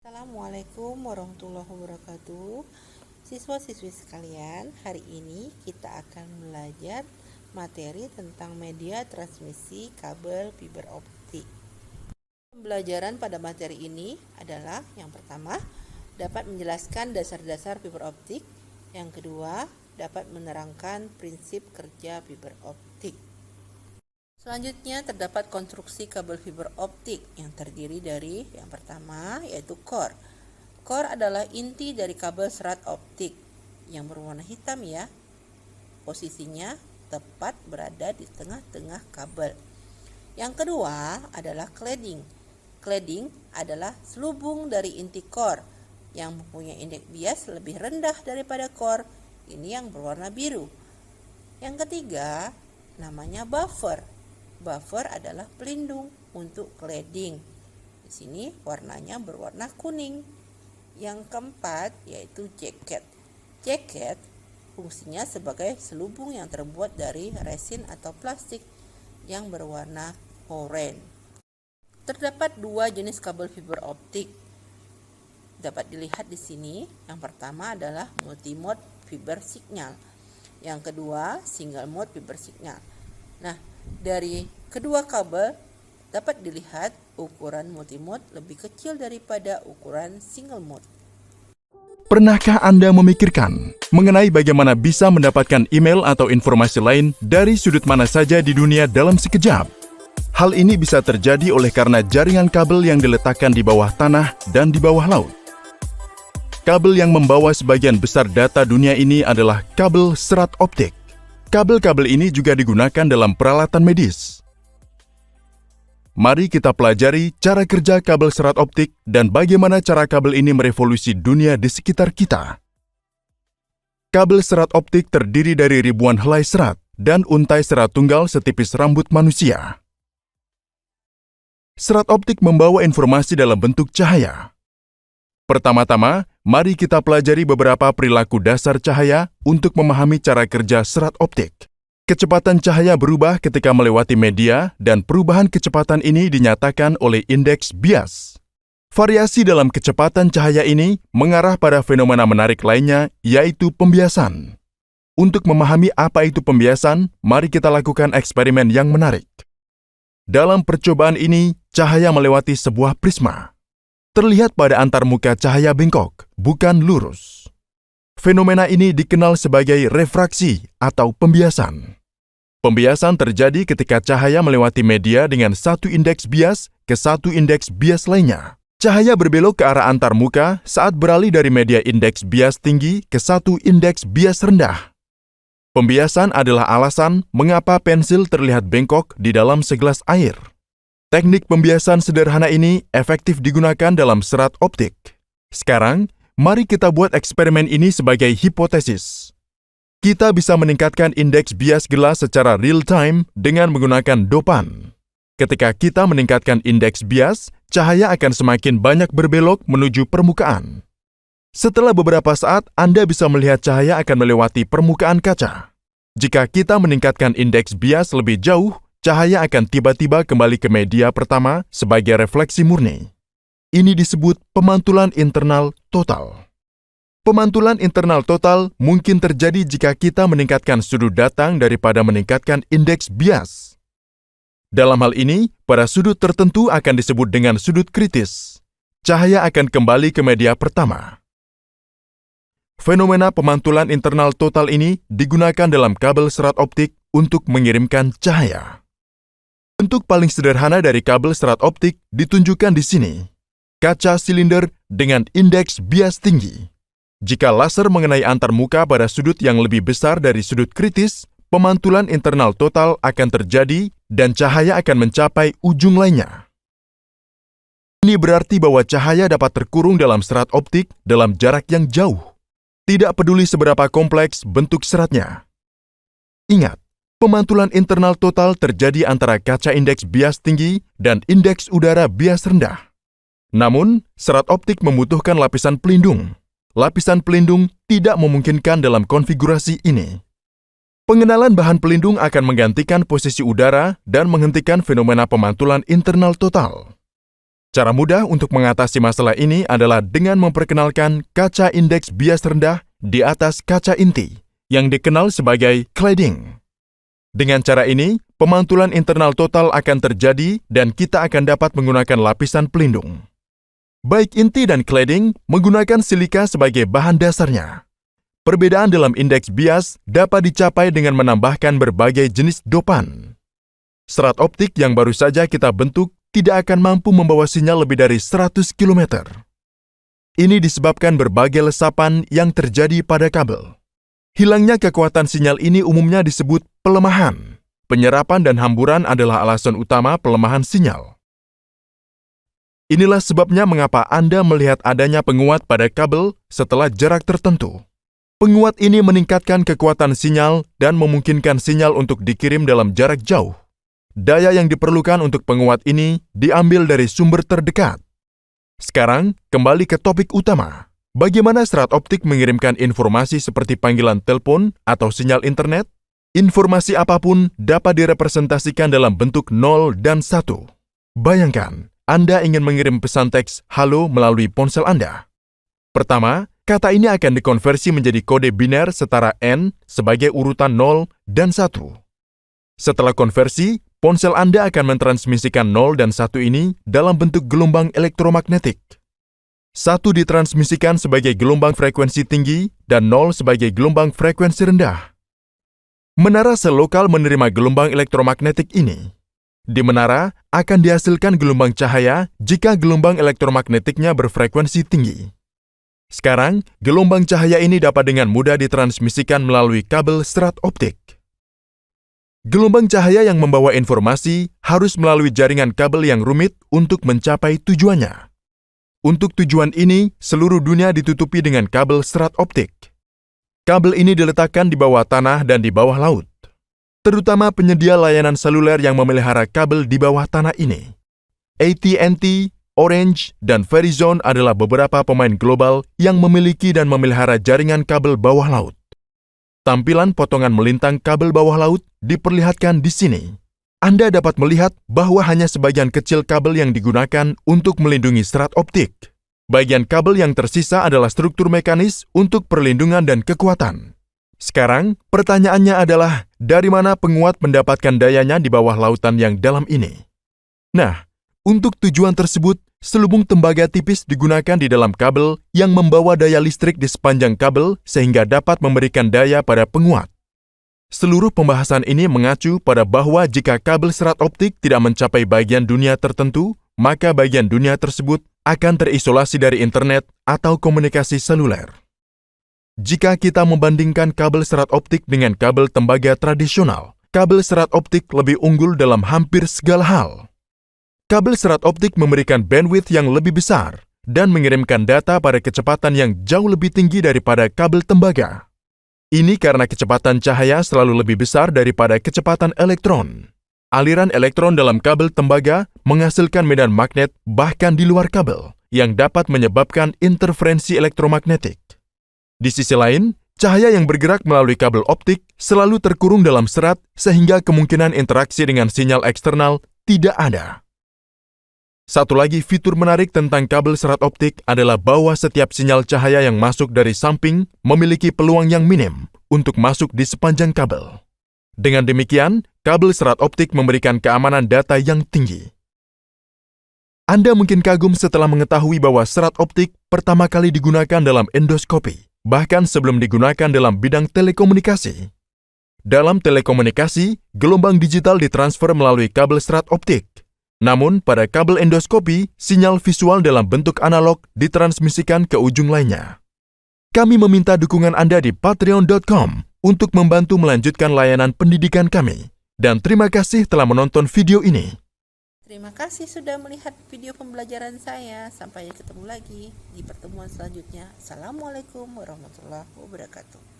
Assalamualaikum warahmatullahi wabarakatuh. Siswa-siswi sekalian, hari ini kita akan belajar materi tentang media transmisi kabel fiber optik. Pembelajaran pada materi ini adalah yang pertama, dapat menjelaskan dasar-dasar fiber optik. Yang kedua, dapat menerangkan prinsip kerja fiber optik. Selanjutnya terdapat konstruksi kabel fiber optik yang terdiri dari yang pertama yaitu core. Core adalah inti dari kabel serat optik yang berwarna hitam ya. Posisinya tepat berada di tengah-tengah kabel. Yang kedua adalah cladding. Cladding adalah selubung dari inti core yang mempunyai indeks bias lebih rendah daripada core. Ini yang berwarna biru. Yang ketiga namanya buffer. Buffer adalah pelindung untuk cladding. Di sini warnanya berwarna kuning. Yang keempat yaitu jacket. Jacket fungsinya sebagai selubung yang terbuat dari resin atau plastik yang berwarna oranye. Terdapat dua jenis kabel fiber optik. Dapat dilihat di sini. Yang pertama adalah multimode fiber signal. Yang kedua single mode fiber signal. Nah, dari kedua kabel dapat dilihat ukuran multimode lebih kecil daripada ukuran single mode. Pernahkah Anda memikirkan mengenai bagaimana bisa mendapatkan email atau informasi lain dari sudut mana saja di dunia dalam sekejap? Hal ini bisa terjadi oleh karena jaringan kabel yang diletakkan di bawah tanah dan di bawah laut. Kabel yang membawa sebagian besar data dunia ini adalah kabel serat optik. Kabel-kabel ini juga digunakan dalam peralatan medis. Mari kita pelajari cara kerja kabel serat optik dan bagaimana cara kabel ini merevolusi dunia di sekitar kita. Kabel serat optik terdiri dari ribuan helai serat dan untai serat tunggal setipis rambut manusia. Serat optik membawa informasi dalam bentuk cahaya. Pertama-tama, mari kita pelajari beberapa perilaku dasar cahaya untuk memahami cara kerja serat optik. Kecepatan cahaya berubah ketika melewati media dan perubahan kecepatan ini dinyatakan oleh indeks bias. Variasi dalam kecepatan cahaya ini mengarah pada fenomena menarik lainnya, yaitu pembiasan. Untuk memahami apa itu pembiasan, mari kita lakukan eksperimen yang menarik. Dalam percobaan ini, cahaya melewati sebuah prisma. Terlihat pada antarmuka cahaya bengkok, bukan lurus. Fenomena ini dikenal sebagai refraksi atau pembiasan. Pembiasan terjadi ketika cahaya melewati media dengan satu indeks bias ke satu indeks bias lainnya. Cahaya berbelok ke arah antarmuka saat beralih dari media indeks bias tinggi ke satu indeks bias rendah. Pembiasan adalah alasan mengapa pensil terlihat bengkok di dalam segelas air. Teknik pembiasan sederhana ini efektif digunakan dalam serat optik. Sekarang, mari kita buat eksperimen ini sebagai hipotesis. Kita bisa meningkatkan indeks bias gelas secara real-time dengan menggunakan dopan. Ketika kita meningkatkan indeks bias, cahaya akan semakin banyak berbelok menuju permukaan. Setelah beberapa saat, Anda bisa melihat cahaya akan melewati permukaan kaca. Jika kita meningkatkan indeks bias lebih jauh, cahaya akan tiba-tiba kembali ke media pertama sebagai refleksi murni. Ini disebut pemantulan internal total. Pemantulan internal total mungkin terjadi jika kita meningkatkan sudut datang daripada meningkatkan indeks bias. Dalam hal ini, pada sudut tertentu akan disebut dengan sudut kritis. Cahaya akan kembali ke media pertama. Fenomena pemantulan internal total ini digunakan dalam kabel serat optik untuk mengirimkan cahaya. Bentuk paling sederhana dari kabel serat optik ditunjukkan di sini. Kaca silinder dengan indeks bias tinggi. Jika laser mengenai antarmuka pada sudut yang lebih besar dari sudut kritis, pemantulan internal total akan terjadi dan cahaya akan mencapai ujung lainnya. Ini berarti bahwa cahaya dapat terkurung dalam serat optik dalam jarak yang jauh. Tidak peduli seberapa kompleks bentuk seratnya. Ingat, pemantulan internal total terjadi antara kaca indeks bias tinggi dan indeks udara bias rendah. Namun, serat optik membutuhkan lapisan pelindung. Lapisan pelindung tidak memungkinkan dalam konfigurasi ini. Pengenalan bahan pelindung akan menggantikan posisi udara dan menghentikan fenomena pemantulan internal total. Cara mudah untuk mengatasi masalah ini adalah dengan memperkenalkan kaca indeks bias rendah di atas kaca inti, yang dikenal sebagai cladding. Dengan cara ini, pemantulan internal total akan terjadi dan kita akan dapat menggunakan lapisan pelindung. Baik inti dan cladding menggunakan silika sebagai bahan dasarnya. Perbedaan dalam indeks bias dapat dicapai dengan menambahkan berbagai jenis dopan. Serat optik yang baru saja kita bentuk tidak akan mampu membawa sinyal lebih dari 100 km. Ini disebabkan berbagai lesapan yang terjadi pada kabel. Hilangnya kekuatan sinyal ini umumnya disebut pelemahan. Penyerapan dan hamburan adalah alasan utama pelemahan sinyal. Inilah sebabnya mengapa Anda melihat adanya penguat pada kabel setelah jarak tertentu. Penguat ini meningkatkan kekuatan sinyal dan memungkinkan sinyal untuk dikirim dalam jarak jauh. Daya yang diperlukan untuk penguat ini diambil dari sumber terdekat. Sekarang, kembali ke topik utama. Bagaimana serat optik mengirimkan informasi seperti panggilan telepon atau sinyal internet? Informasi apapun dapat direpresentasikan dalam bentuk 0 dan 1. Bayangkan, Anda ingin mengirim pesan teks halo melalui ponsel Anda. Pertama, kata ini akan dikonversi menjadi kode biner setara N sebagai urutan 0 dan 1. Setelah konversi, ponsel Anda akan mentransmisikan 0 dan 1 ini dalam bentuk gelombang elektromagnetik. 1 ditransmisikan sebagai gelombang frekuensi tinggi dan 0 sebagai gelombang frekuensi rendah. Menara sel lokal menerima gelombang elektromagnetik ini. Di menara akan dihasilkan gelombang cahaya jika gelombang elektromagnetiknya berfrekuensi tinggi. Sekarang, gelombang cahaya ini dapat dengan mudah ditransmisikan melalui kabel serat optik. Gelombang cahaya yang membawa informasi harus melalui jaringan kabel yang rumit untuk mencapai tujuannya. Untuk tujuan ini, seluruh dunia ditutupi dengan kabel serat optik. Kabel ini diletakkan di bawah tanah dan di bawah laut. Terutama penyedia layanan seluler yang memelihara kabel di bawah tanah ini. AT&T, Orange, dan Verizon adalah beberapa pemain global yang memiliki dan memelihara jaringan kabel bawah laut. Tampilan potongan melintang kabel bawah laut diperlihatkan di sini. Anda dapat melihat bahwa hanya sebagian kecil kabel yang digunakan untuk melindungi serat optik. Bagian kabel yang tersisa adalah struktur mekanis untuk perlindungan dan kekuatan. Sekarang, pertanyaannya adalah, dari mana penguat mendapatkan dayanya di bawah lautan yang dalam ini? Nah, untuk tujuan tersebut, selubung tembaga tipis digunakan di dalam kabel yang membawa daya listrik di sepanjang kabel sehingga dapat memberikan daya pada penguat. Seluruh pembahasan ini mengacu pada bahwa jika kabel serat optik tidak mencapai bagian dunia tertentu, maka bagian dunia tersebut akan terisolasi dari internet atau komunikasi seluler. Jika kita membandingkan kabel serat optik dengan kabel tembaga tradisional, kabel serat optik lebih unggul dalam hampir segala hal. Kabel serat optik memberikan bandwidth yang lebih besar dan mengirimkan data pada kecepatan yang jauh lebih tinggi daripada kabel tembaga. Ini karena kecepatan cahaya selalu lebih besar daripada kecepatan elektron. Aliran elektron dalam kabel tembaga menghasilkan medan magnet bahkan di luar kabel yang dapat menyebabkan interferensi elektromagnetik. Di sisi lain, cahaya yang bergerak melalui kabel optik selalu terkurung dalam serat sehingga kemungkinan interaksi dengan sinyal eksternal tidak ada. Satu lagi fitur menarik tentang kabel serat optik adalah bahwa setiap sinyal cahaya yang masuk dari samping memiliki peluang yang minim untuk masuk di sepanjang kabel. Dengan demikian, kabel serat optik memberikan keamanan data yang tinggi. Anda mungkin kagum setelah mengetahui bahwa serat optik pertama kali digunakan dalam endoskopi, bahkan sebelum digunakan dalam bidang telekomunikasi. Dalam telekomunikasi, gelombang digital ditransfer melalui kabel serat optik. Namun, pada kabel endoskopi, sinyal visual dalam bentuk analog ditransmisikan ke ujung lainnya. Kami meminta dukungan Anda di patreon.com untuk membantu melanjutkan layanan pendidikan kami. Dan terima kasih telah menonton video ini. Terima kasih sudah melihat video pembelajaran saya. Sampai ketemu lagi di pertemuan selanjutnya. Assalamualaikum warahmatullahi wabarakatuh.